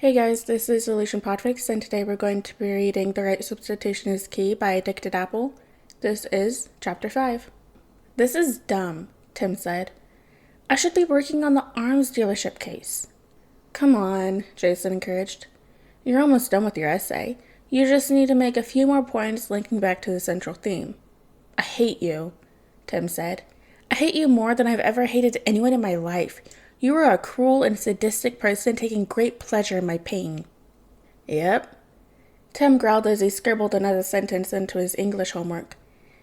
Hey guys, this is Solution PODFIC, and today we're going to be reading The Right Substitution is Key by Addicted Apple. This is Chapter 5. This is dumb, Tim said. I should be working on the arms dealership case. Come on, Jason encouraged. You're almost done with your essay. You just need to make a few more points linking back to the central theme. I hate you, Tim said. I hate you more than I've ever hated anyone in my life. You are a cruel and sadistic person taking great pleasure in my pain. Yep. Tim growled as he scribbled another sentence into his English homework.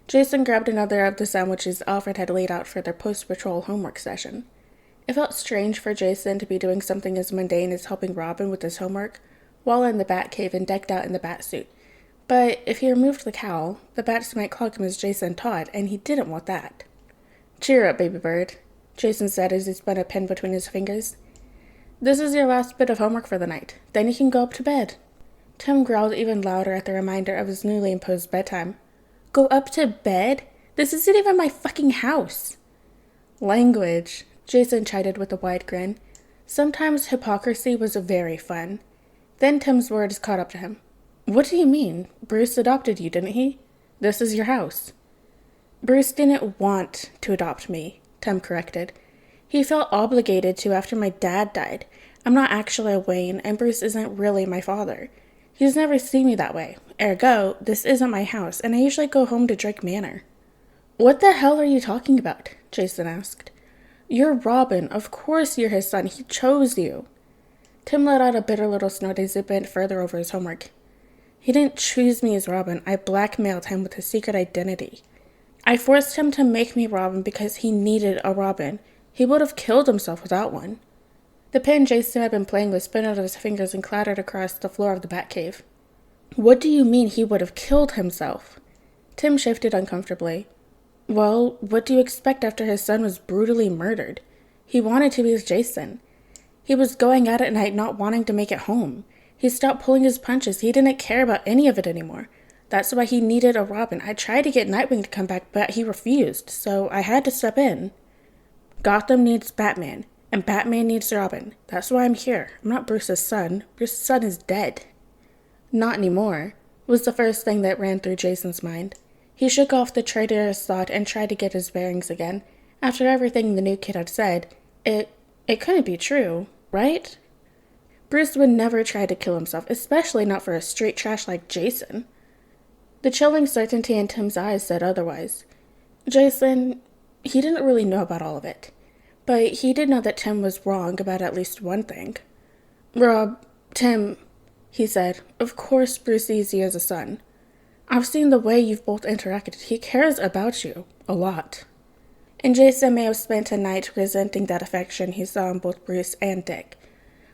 Jason grabbed another of the sandwiches Alfred had laid out for their post-patrol homework session. It felt strange for Jason to be doing something as mundane as helping Robin with his homework while in the Batcave and decked out in the Batsuit. But if he removed the cowl, the Bats might clog him as Jason Todd, and he didn't want that. Cheer up, baby bird, Jason said as he spun a pen between his fingers. This is your last bit of homework for the night. Then you can go up to bed. Tim growled even louder at the reminder of his newly imposed bedtime. Go up to bed? This isn't even my fucking house. Language, Jason chided with a wide grin. Sometimes hypocrisy was very fun. Then Tim's words caught up to him. What do you mean? Bruce adopted you, didn't he? This is your house. Bruce didn't want to adopt me, Tim corrected. He felt obligated to after my dad died. I'm not actually a Wayne, and Bruce isn't really my father. He's never seen me that way. Ergo, this isn't my house, and I usually go home to Drake Manor. What the hell are you talking about? Jason asked. You're Robin. Of course you're his son. He chose you. Tim let out a bitter little snort as he bent further over his homework. He didn't choose me as Robin. I blackmailed him with his secret identity. I forced him to make me Robin because he needed a Robin. He would have killed himself without one. The pen Jason had been playing with spun out of his fingers and clattered across the floor of the Batcave. What do you mean he would have killed himself? Tim shifted uncomfortably. Well, what do you expect after his son was brutally murdered? He wanted to be with Jason. He was going out at night not wanting to make it home. He stopped pulling his punches. He didn't care about any of it anymore. That's why he needed a Robin. I tried to get Nightwing to come back, but he refused, so I had to step in. Gotham needs Batman, and Batman needs Robin. That's why I'm here. I'm not Bruce's son. Bruce's son is dead. Not anymore, was the first thing that ran through Jason's mind. He shook off the traitorous thought and tried to get his bearings again. After everything the new kid had said, it couldn't be true, right? Bruce would never try to kill himself, especially not for a straight trash like Jason. The chilling certainty in Tim's eyes said otherwise. Jason, he didn't really know about all of it, but he did know that Tim was wrong about at least one thing. Tim, he said, of course Bruce sees you as a son. I've seen the way you've both interacted. He cares about you, a lot. And Jason may have spent a night resenting that affection he saw in both Bruce and Dick,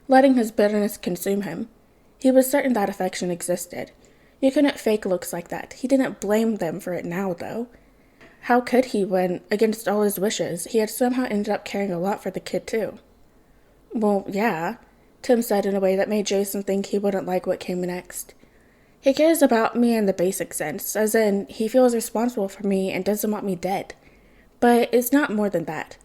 letting his bitterness consume him. He was certain that affection existed. You couldn't fake looks like that. He didn't blame them for it now, though. How could he when, against all his wishes, he had somehow ended up caring a lot for the kid, too? Well, yeah, Tim said in a way that made Jason think he wouldn't like what came next. He cares about me in the basic sense, as in, he feels responsible for me and doesn't want me dead. But it's not more than that.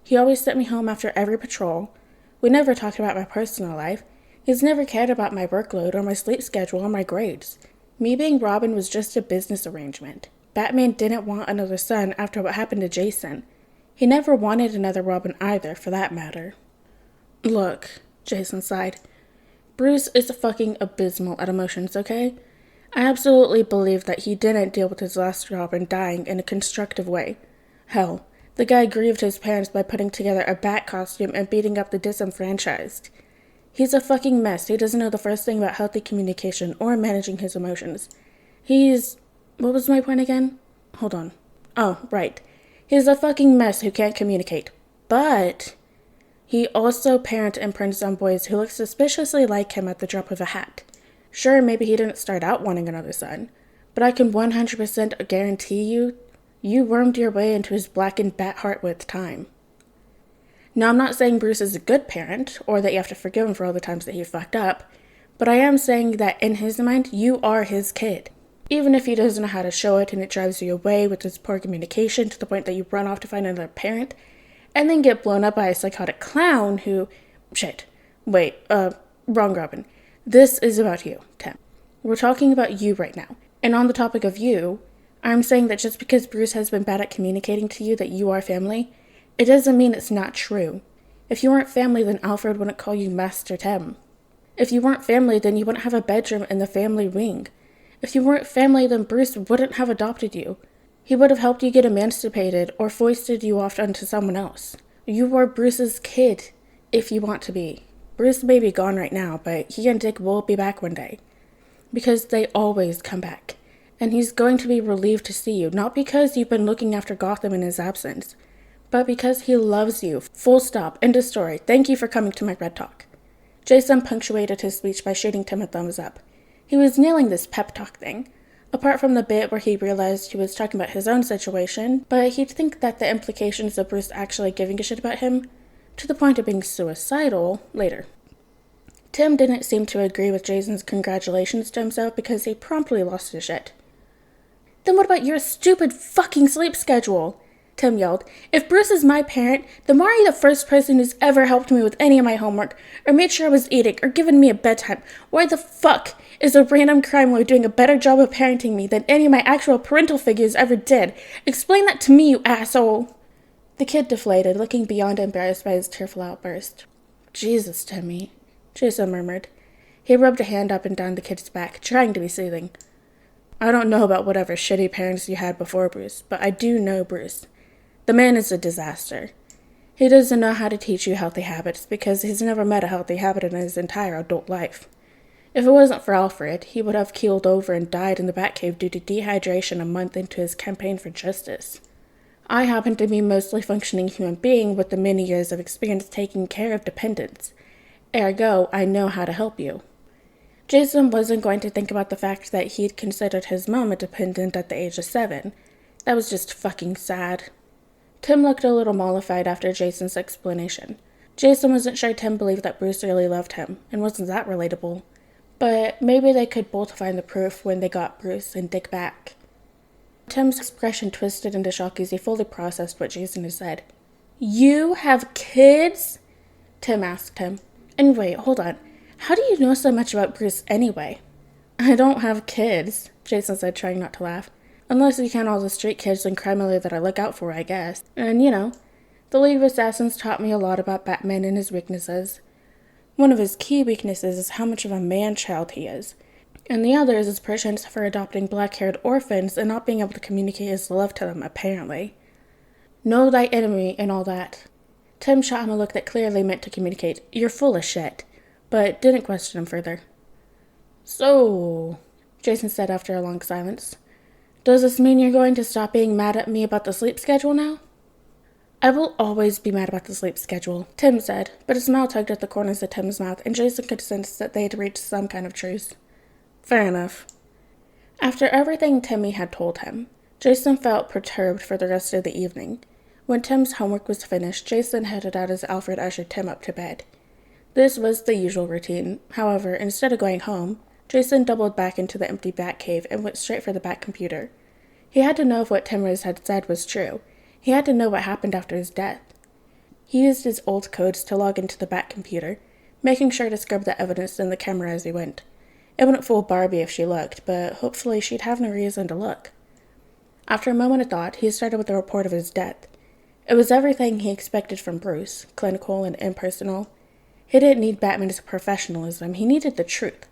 He always sent me home after every patrol. We never talked about my personal life. He's never cared about my workload or my sleep schedule or my grades. Me being Robin was just a business arrangement. Batman didn't want another son after what happened to Jason. He never wanted another Robin either, for that matter. Look, Jason sighed. Bruce is fucking abysmal at emotions, okay? I absolutely believe that he didn't deal with his last Robin dying in a constructive way. Hell, the guy grieved his parents by putting together a bat costume and beating up the disenfranchised. He's a fucking mess who doesn't know the first thing about healthy communication or managing his emotions. What was my point again? Hold on. Oh, right. He's a fucking mess who can't communicate. But he also parent imprints on boys who look suspiciously like him at the drop of a hat. Sure, maybe he didn't start out wanting another son, but I can 100% guarantee you wormed your way into his blackened bat heart with time. Now, I'm not saying Bruce is a good parent, or that you have to forgive him for all the times that he fucked up, but I am saying that in his mind, you are his kid. Even if he doesn't know how to show it and it drives you away with his poor communication to the point that you run off to find another parent, and then get blown up by a psychotic clown who... Wrong Robin. This is about you, Tim. We're talking about you right now. And on the topic of you, I'm saying that just because Bruce has been bad at communicating to you that you are family, it doesn't mean it's not true. If you weren't family, then Alfred wouldn't call you Master Tim. If you weren't family, then you wouldn't have a bedroom in the family wing. If you weren't family, then Bruce wouldn't have adopted you. He would have helped you get emancipated or foisted you off onto someone else. You were Bruce's kid, if you want to be. Bruce may be gone right now, but he and Dick will be back one day. Because they always come back. And he's going to be relieved to see you, not because you've been looking after Gotham in his absence, but because he loves you. Full stop. End of story. Thank you for coming to my Red Talk. Jason punctuated his speech by shooting Tim a thumbs up. He was nailing this pep talk thing. Apart from the bit where he realized he was talking about his own situation, but he'd think that the implications of Bruce actually giving a shit about him, to the point of being suicidal, later. Tim didn't seem to agree with Jason's congratulations to himself because he promptly lost his shit. Then what about your stupid fucking sleep schedule? Tim yelled. If Bruce is my parent, then why are you the first person who's ever helped me with any of my homework, or made sure I was eating, or given me a bedtime? Why the fuck is a random crime lord doing a better job of parenting me than any of my actual parental figures ever did? Explain that to me, you asshole! The kid deflated, looking beyond embarrassed by his tearful outburst. Jesus, Timmy, Jason murmured. He rubbed a hand up and down the kid's back, trying to be soothing. I don't know about whatever shitty parents you had before Bruce, but I do know Bruce. The man is a disaster. He doesn't know how to teach you healthy habits because he's never met a healthy habit in his entire adult life. If it wasn't for Alfred, he would have keeled over and died in the Batcave due to dehydration a month into his campaign for justice. I happen to be a mostly functioning human being with the many years of experience taking care of dependents. Ergo, I know how to help you. Jason wasn't going to think about the fact that he'd considered his mom a dependent at the age of 7. That was just fucking sad. Tim looked a little mollified after Jason's explanation. Jason wasn't sure Tim believed that Bruce really loved him, and wasn't that relatable. But maybe they could both find the proof when they got Bruce and Dick back. Tim's expression twisted into shock as he fully processed what Jason had said. You have kids? Tim asked him. And wait, hold on. How do you know so much about Bruce anyway? I don't have kids, Jason said, trying not to laugh. Unless you count all the street kids and crime that I look out for, I guess. And, the League of Assassins taught me a lot about Batman and his weaknesses. One of his key weaknesses is how much of a man-child he is. And the other is his pretense for adopting black-haired orphans and not being able to communicate his love to them, apparently. Know thy enemy and all that. Tim shot him a look that clearly meant to communicate, you're full of shit, but didn't question him further. So, Jason said after a long silence, does this mean you're going to stop being mad at me about the sleep schedule now? I will always be mad about the sleep schedule, Tim said, but a smile tugged at the corners of Tim's mouth, and Jason could sense that they had reached some kind of truce. Fair enough. After everything Timmy had told him, Jason felt perturbed for the rest of the evening. When Tim's homework was finished, Jason headed out as Alfred ushered Tim up to bed. This was the usual routine. However, instead of going home, Jason doubled back into the empty Batcave and went straight for the Batcomputer. He had to know if what Timrose had said was true. He had to know what happened after his death. He used his old codes to log into the Batcomputer, making sure to scrub the evidence in the camera as he went. It wouldn't fool Barbie if she looked, but hopefully she'd have no reason to look. After a moment of thought, he started with the report of his death. It was everything he expected from Bruce, clinical and impersonal. He didn't need Batman's professionalism, he needed the truth.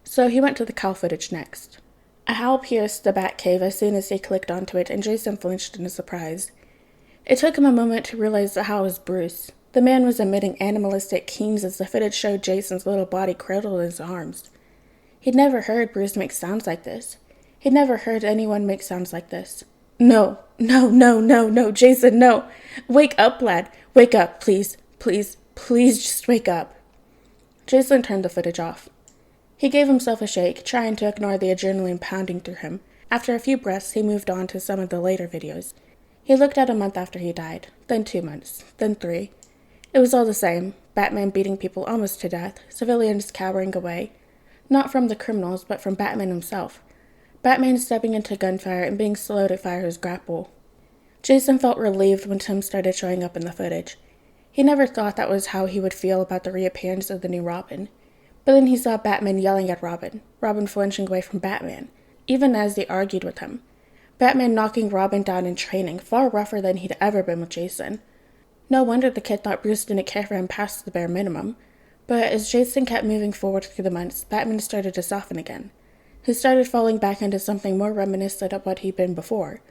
So he went to the cow footage next. A howl pierced the Batcave as soon as he clicked onto it, and Jason flinched in surprise. It took him a moment to realize the howl was Bruce. The man was emitting animalistic keens as the footage showed Jason's little body cradled in his arms. He'd never heard Bruce make sounds like this. He'd never heard anyone make sounds like this. No, Jason, no. Wake up, lad. Wake up, please, just wake up. Jason turned the footage off. He gave himself a shake, trying to ignore the adrenaline pounding through him. After a few breaths, he moved on to some of the later videos. He looked at a month after he died, then 2 months, then 3. It was all the same. Batman beating people almost to death, civilians cowering away. Not from the criminals, but from Batman himself. Batman stepping into gunfire and being slow to fire his grapple. Jason felt relieved when Tim started showing up in the footage. He never thought that was how he would feel about the reappearance of the new Robin. But then he saw Batman yelling at Robin flinching away from Batman, even as they argued with him. Batman knocking Robin down in training, far rougher than he'd ever been with Jason. No wonder the kid thought Bruce didn't care for him past the bare minimum. But as Jason kept moving forward through the months, Batman started to soften again. He started falling back into something more reminiscent of what he'd been before.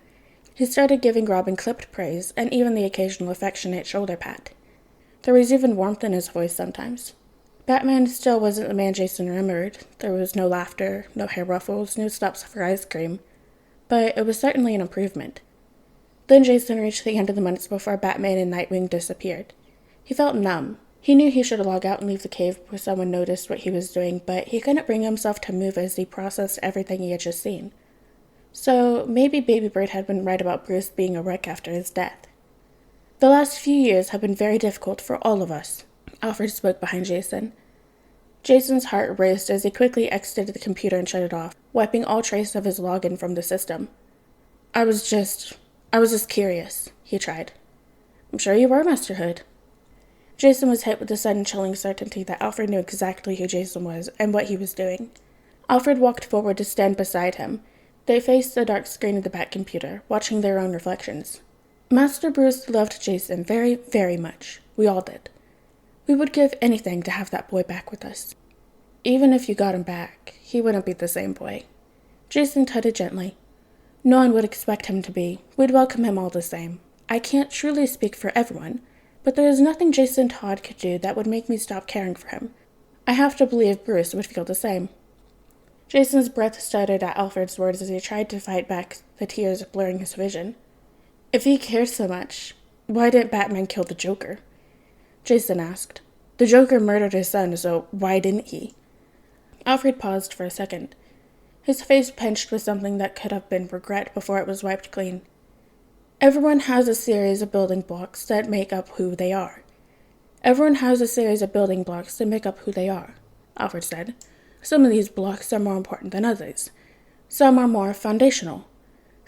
He started giving Robin clipped praise, and even the occasional affectionate shoulder pat. There was even warmth in his voice sometimes. Batman still wasn't the man Jason remembered. There was no laughter, no hair ruffles, no stops for ice cream. But it was certainly an improvement. Then Jason reached the end of the months before Batman and Nightwing disappeared. He felt numb. He knew he should log out and leave the cave before someone noticed what he was doing, but he couldn't bring himself to move as he processed everything he had just seen. So maybe Baby Bird had been right about Bruce being a wreck after his death. The last few years have been very difficult for all of us, Alfred spoke behind Jason. Jason's heart raced as he quickly exited the computer and shut it off, wiping all trace of his login from the system. I was just curious, he tried. I'm sure you were, Master Hood. Jason was hit with the sudden chilling certainty that Alfred knew exactly who Jason was and what he was doing. Alfred walked forward to stand beside him. They faced the dark screen of the back computer, watching their own reflections. Master Bruce loved Jason very, very much. We all did. We would give anything to have that boy back with us. Even if you got him back, he wouldn't be the same boy. Jason tutted gently. No one would expect him to be. We'd welcome him all the same. I can't truly speak for everyone, but there is nothing Jason Todd could do that would make me stop caring for him. I have to believe Bruce would feel the same. Jason's breath stuttered at Alfred's words as he tried to fight back the tears blurring his vision. If he cared so much, why didn't Batman kill the Joker? Jason asked. The Joker murdered his son, so why didn't he? Alfred paused for a second. His face pinched with something that could have been regret before it was wiped clean. Everyone has a series of building blocks that make up who they are. Everyone has a series of building blocks that make up who they are, Alfred said. Some of these blocks are more important than others. Some are more foundational.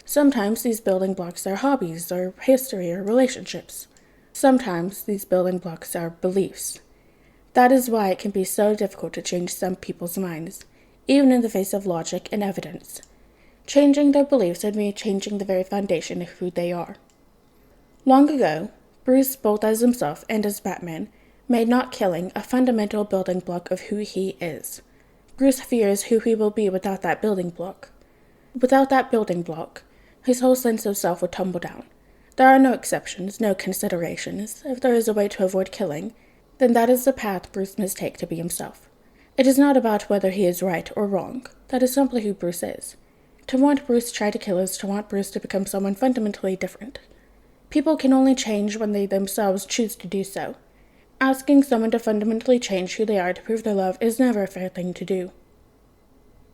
Sometimes these building blocks are hobbies or history or relationships. Sometimes these building blocks are beliefs. That is why it can be so difficult to change some people's minds, even in the face of logic and evidence. Changing their beliefs would mean changing the very foundation of who they are. Long ago, Bruce, both as himself and as Batman, made not killing a fundamental building block of who he is. Bruce fears who he will be without that building block. Without that building block, his whole sense of self would tumble down. There are no exceptions, no considerations. If there is a way to avoid killing, then that is the path Bruce must take to be himself. It is not about whether he is right or wrong. That is simply who Bruce is. To want Bruce to try to kill is to want Bruce to become someone fundamentally different. People can only change when they themselves choose to do so. Asking someone to fundamentally change who they are to prove their love is never a fair thing to do.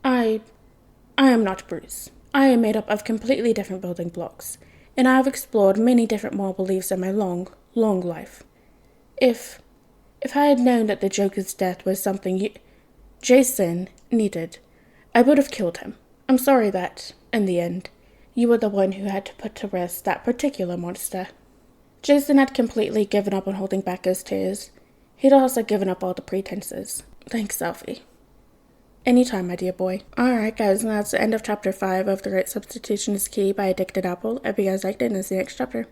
I am not Bruce. I am made up of completely different building blocks, and I have explored many different moral beliefs in my long, long life. If I had known that the Joker's death was something Jason needed, I would have killed him. I'm sorry that, in the end, you were the one who had to put to rest that particular monster. Jason had completely given up on holding back his tears. He'd also given up all the pretenses. Thanks, Selfie. Anytime, my dear boy. Alright, guys, and that's the end of Chapter 5 of The Right Substitution is Key by Addicted Apple. I hope you guys liked it, and see you next chapter.